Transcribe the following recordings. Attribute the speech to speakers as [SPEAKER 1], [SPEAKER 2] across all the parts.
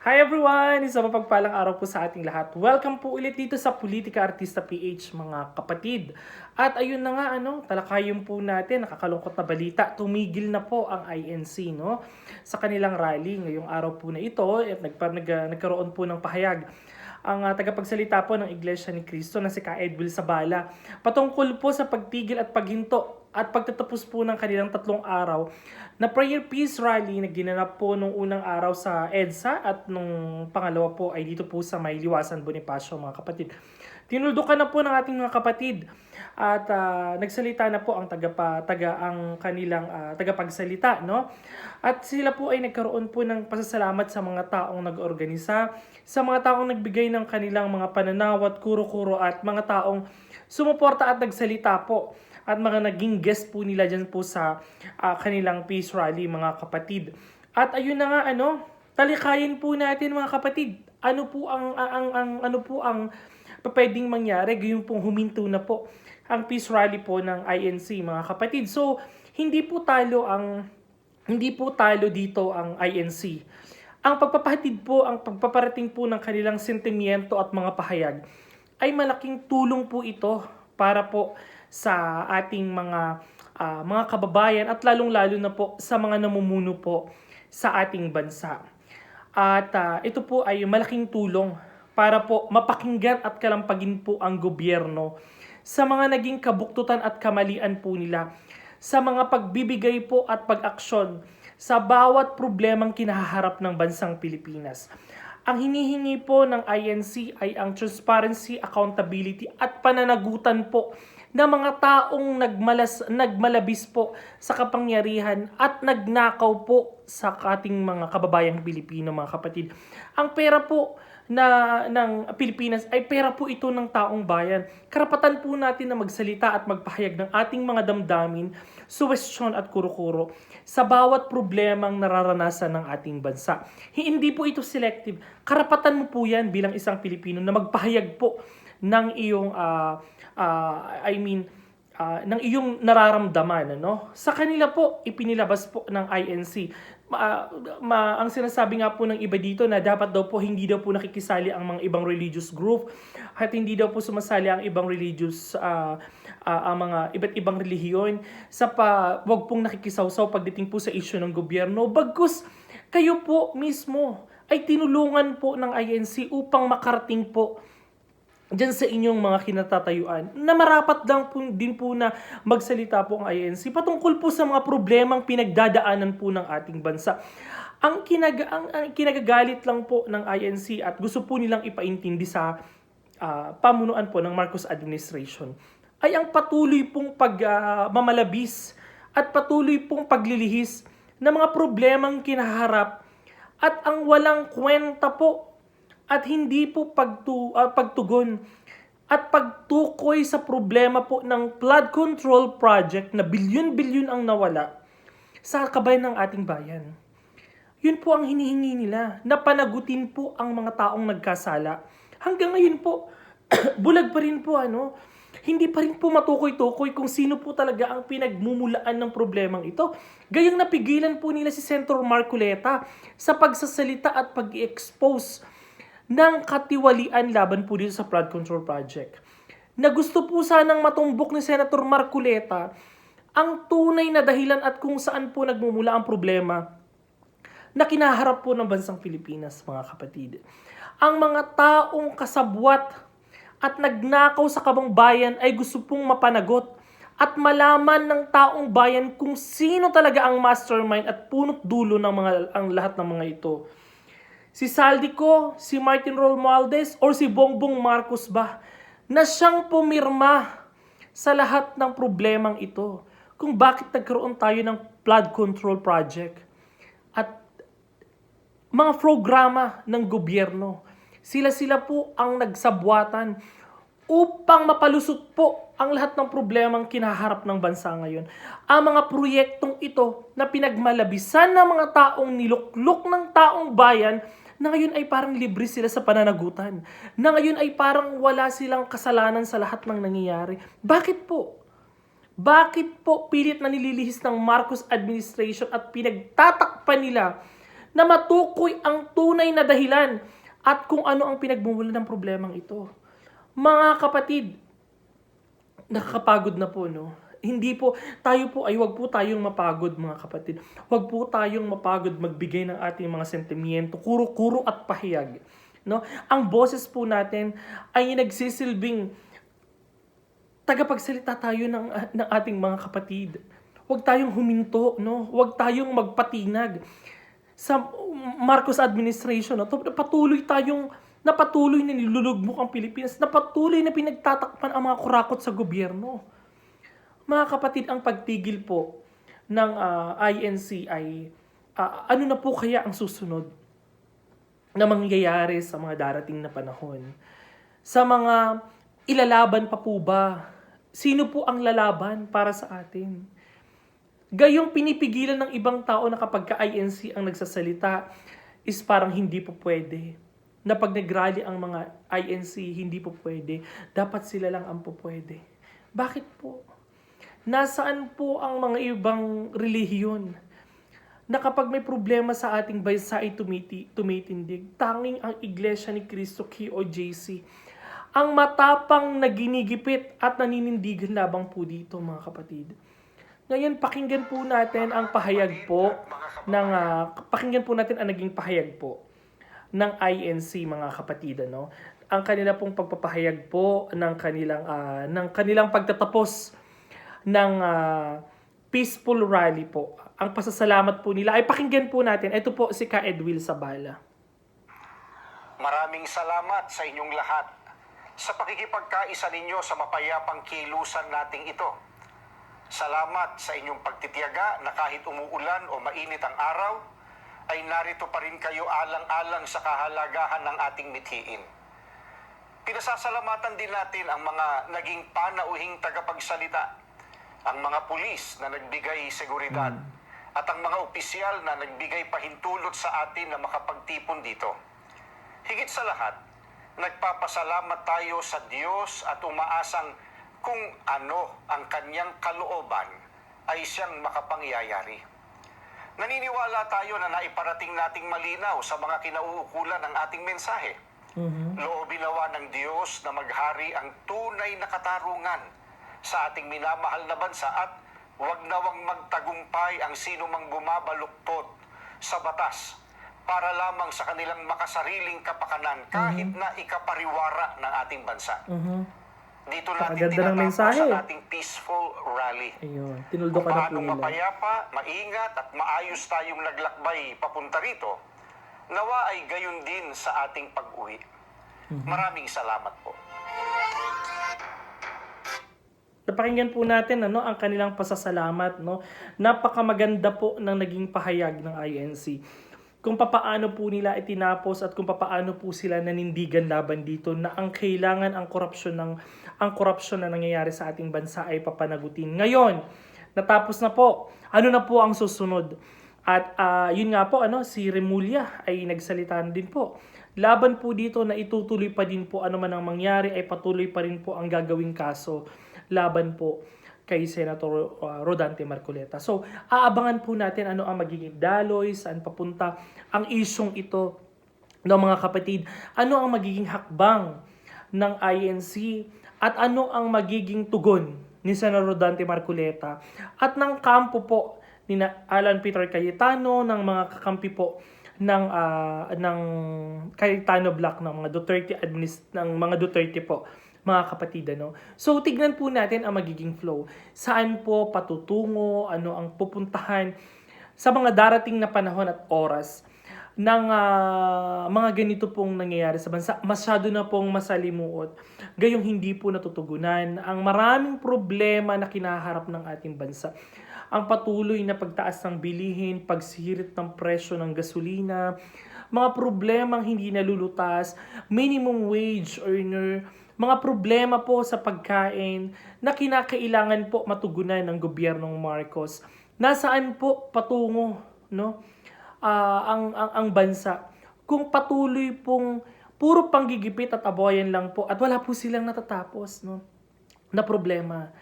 [SPEAKER 1] Hi everyone! Isang mapagpalang araw po sa ating lahat. Welcome po ulit dito sa Politika Artista PH mga kapatid. At ayun na nga, talakayin po natin, nakakalungkot na balita, tumigil na po ang INC sa kanilang rally ngayong araw po na ito at nagkaroon po ng pahayag ang tagapagsalita po ng Iglesia ni Cristo na si Ka Edwil Sabala patungkol po sa pagtigil at paghinto at pagtatapos po ng kanilang 3 araw na prayer peace rally na ginanap po nung unang araw sa EDSA at nung pangalawa po ay dito po sa May Liwasan, Bonifacio mga kapatid. Tinuldukan na po ng ating mga kapatid at nagsalita na po ang tagapagsalita, no? At sila po ay nagkaroon po ng pasasalamat sa mga taong nag-organisa, sa mga taong nagbigay ng kanilang mga pananawat, kuro-kuro at mga taong sumuporta at nagsalita po at mga naging guest po nila dyan po sa kanilang peace rally mga kapatid. At ayun na nga talikayin po natin mga kapatid. Ano po ang pwedeng mangyari gayon pong huminto na po ang peace rally po ng INC mga kapatid. So hindi po talo dito ang INC. Ang pagpaparating po ng kanilang sentimiento at mga pahayag ay malaking tulong po ito para po sa ating mga kababayan at lalong-lalo na po sa mga namumuno po sa ating bansa. At ito po ay malaking tulong para po mapakinggan at kalampagin po ang gobyerno sa mga naging kabuktutan at kamalian po nila, sa mga pagbibigay po at pag-aksyon sa bawat problemang kinaharap ng bansang Pilipinas. Ang hinihingi po ng INC ay ang transparency, accountability at pananagutan po ng mga taong nagmalabis po sa kapangyarihan at nagnakaw po sa ating mga kababayang Pilipino mga kapatid. Ang pera po ng Pilipinas ay pera po ito ng taong bayan. Karapatan po natin na magsalita at magpahayag ng ating mga damdamin, suwestyon at kuro-kuro sa bawat problemang nararanasan ng ating bansa. Hindi po ito selective. Karapatan mo po yan bilang isang Pilipino na magpahayag po ng iyong ng iyong nararamdaman, Sa kanila po ipinilabas po ng INC. Ang sinasabi nga po ng iba dito na dapat daw po hindi daw po nakikisali ang mga ibang religious group at hindi daw po sumasali ang ibang religious ang mga iba't ibang relihiyon wag pong nakikisawsaw pagdating po sa issue ng gobyerno. Bagkus kayo po mismo ay tinulungan po ng INC upang makarating po dyan sa inyong mga kinatatayuan na marapat lang po, din po na magsalita po ang INC patungkol po sa mga problemang pinagdadaanan po ng ating bansa. Ang kinagagalit lang po ng INC at gusto po nilang ipaintindi sa pamunuan po ng Marcos administration ay ang patuloy pong pagmamalabis at patuloy pong paglilihis ng mga problemang kinaharap at ang walang kwenta po at hindi po pagtugon at pagtukoy sa problema po ng flood control project na bilyon-bilyon ang nawala sa kabayan ng ating bayan. Yun po ang hinihingi nila, na panagutin po ang mga taong nagkasala. Hanggang ngayon po, bulag pa rin po hindi pa rin po matukoy-tukoy kung sino po talaga ang pinagmumulaan ng problemang ito. Gayang napigilan po nila si Senator Marcoleta sa pagsasalita at pag-expose ng katiwalian laban po dito sa flood control project. Na gusto po sanang matumbok ni Senator Marcoleta ang tunay na dahilan at kung saan po nagmumula ang problema na kinaharap po ng bansang Pilipinas, mga kapatid. Ang mga taong kasabwat at nagnakaw sa kabang bayan ay gusto pong mapanagot at malaman ng taong bayan kung sino talaga ang mastermind at punot dulo ng ang lahat ng mga ito. Si Saldico, si Martin Romualdez, or si Bongbong Marcos ba na siyang pumirma sa lahat ng problemang ito kung bakit nagkaroon tayo ng flood control project at mga programa ng gobyerno. Sila po ang nagsabwatan upang mapalusot po ang lahat ng problemang kinaharap ng bansa ngayon. Ang mga proyektong ito na pinagmalabisan ng mga taong niluklok ng taong bayan na ngayon ay parang libre sila sa pananagutan. Na ngayon ay parang wala silang kasalanan sa lahat ng nangyayari. Bakit po? Bakit po pilit na nililihis ng Marcos administration at pinagtatakpan nila na matukoy ang tunay na dahilan at kung ano ang pinagmumulan ng problemang ito. Mga kapatid, nakakapagod na po, no? Hindi po, tayo po ay wag po tayong mapagod, mga kapatid. Wag po tayong mapagod magbigay ng ating mga sentimiento, kuro-kuro at pahayag. No? Ang boses po natin ay nagsisilbing tagapagsalita tayo ng ating mga kapatid. Huwag tayong huminto, no? Huwag tayong magpatinag. Sa Marcos administration, no? Patuloy na nilulugmok ang Pilipinas, na patuloy na pinagtatakpan ang mga kurakot sa gobyerno. Mga kapatid, ang pagtigil po ng INC ay ano na po kaya ang susunod na mangyayari sa mga darating na panahon? Sa mga ilalaban pa po ba? Sino po ang lalaban para sa atin? Gayong pinipigilan ng ibang tao na kapag ka-INC ang nagsasalita is parang hindi po pwede. Na pag nag-rally ang mga INC, hindi po pwede. Dapat sila lang ang po pwede. Bakit po? Nasaan po ang mga ibang relihiyon na kapag may problema sa ating bansa ay tumitindig? Tanging ang Iglesia ni Cristo KOJC ang matapang na ginigipit at naninindigan labang po dito, mga kapatid. Ngayon, pakinggan po natin ang pahayag po ng pakinggan po natin ang naging pahayag po ng INC, mga kapatid, ano? Ang kanila pong pagpapahayag po ng kanilang pagtatapos ng peaceful rally po. Ang pasasalamat po nila ay pakinggan po natin. Ito po si Ka Edwil Sabala.
[SPEAKER 2] Maraming salamat sa inyong lahat sa pakikipagkaisa ninyo sa mapayapang kilusan nating ito. Salamat sa inyong pagtitiyaga na kahit umuulan o mainit ang araw, ay narito pa rin kayo alang-alang sa kahalagahan ng ating mithiin. Pinasasalamatan din natin ang mga naging panauhing tagapagsalita, ang mga pulis na nagbigay seguridad, at ang mga opisyal na nagbigay pahintulot sa atin na makapagtipon dito. Higit sa lahat, nagpapasalamat tayo sa Diyos at umaasang kung ano ang kanyang kalooban ay siyang makapangyayari. Naniniwala tayo na naiparating nating malinaw sa mga kinauukulan ng ating mensahe. Loobin nawa ng Diyos na maghari ang tunay na katarungan sa ating minamahal na bansa at huwag nawang magtagumpay ang sino mang bumabaluktot sa batas para lamang sa kanilang makasariling kapakanan kahit na ikapariwara ng ating bansa. Dito natin tinatapos sa ating peaceful rally.
[SPEAKER 1] Ayun, tinuldo ka na po
[SPEAKER 2] paano
[SPEAKER 1] nila.
[SPEAKER 2] mapayapa, maingat at maayos tayong naglakbay papunta rito, nawa ay gayon din sa ating pag-uwi. Maraming salamat po.
[SPEAKER 1] Napakinggan po natin ang kanilang pasasalamat, no. Napakamaganda po ng naging pahayag ng INC. Kung papaano po nila itinapos at kung papaano po sila nanindigan laban dito na ang kailangan ang korupsyon na nangyayari sa ating bansa ay papanagutin. Ngayon, natapos na po. Ano na po ang susunod? At yun nga po, si Remulla ay nagsalita din po. Laban po dito na itutuloy pa din po ano man ang mangyari ay patuloy pa rin po ang gagawing kaso laban po kay Senator Rodante Marcoleta. So, aabangan po natin ano ang magiging daloy, saan papunta ang isyong ito ng mga kapatid. Ano ang magiging hakbang ng INC at ano ang magiging tugon ni Senator Rodante Marcoleta at ng kampo po ni Alan Peter Cayetano, ng mga kakampi po ng Cayetano Block ng mga Duterte po, mga kapatid, So, tignan po natin ang magiging flow. Saan po patutungo, ano ang pupuntahan sa mga darating na panahon at oras ng mga ganito pong nangyayari sa bansa. Masyado na pong masalimuot. Gayong hindi po natutugunan ang maraming problema na kinaharap ng ating bansa. Ang patuloy na pagtaas ng bilihin, pagsihirit ng presyo ng gasolina, mga problemang hindi nalulutas, minimum wage earner, mga problema po sa pagkain na kinakailangan po matugunan ng gobyernong Marcos. Nasaan po patungo ang bansa? Kung patuloy pong puro panggigipit at abayan lang po at wala po silang natatapos na problema.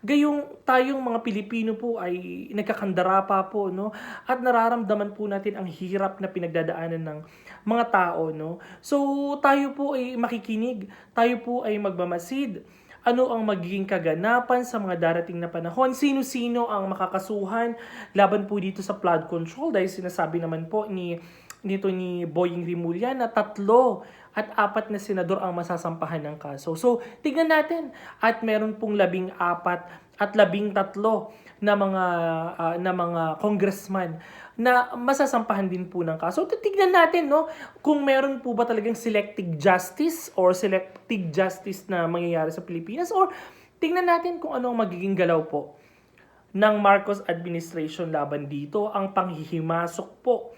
[SPEAKER 1] Gayong tayong mga Pilipino po ay nagkakandara pa po, no? At nararamdaman po natin ang hirap na pinagdadaanan ng mga tao, no? So, tayo po ay makikinig, tayo po ay magmamasid. Ano ang magiging kaganapan sa mga darating na panahon? Sino-sino ang makakasuhan laban po dito sa flood control? Dahil sinasabi naman po ni Boying Rimulya na 3 at 4 na senador ang masasampahan ng kaso. So, tignan natin. At meron pong 14 at 13 na mga congressman na masasampahan din po ng kaso. Tignan natin, no, kung meron po ba talagang selective justice na mangyayari sa Pilipinas, or tignan natin kung ano ang magiging galaw po ng Marcos administration laban dito, ang panghihimasok po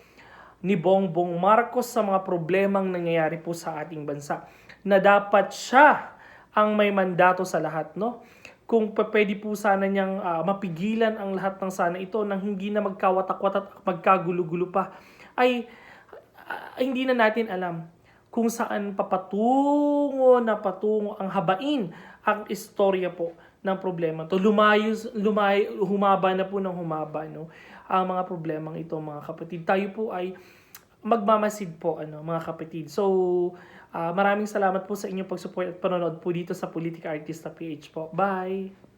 [SPEAKER 1] ni Bongbong Marcos sa mga problemang nangyayari po sa ating bansa, na dapat siya ang may mandato sa lahat, no? Kung pwede po sana niyang mapigilan ang lahat ng sana ito nang hindi na magkawatak-watak at magkagulo-gulo pa, ay hindi na natin alam kung saan papatungo ang habain ang istorya po ng problema to. Humaba na po ng humaba, no, ang mga problemang ito, mga kapatid. Tayo po ay magmamasid po, mga kapatid. So, maraming salamat po sa inyong pag-support at panonood po dito sa Politika Artista PH po. Bye!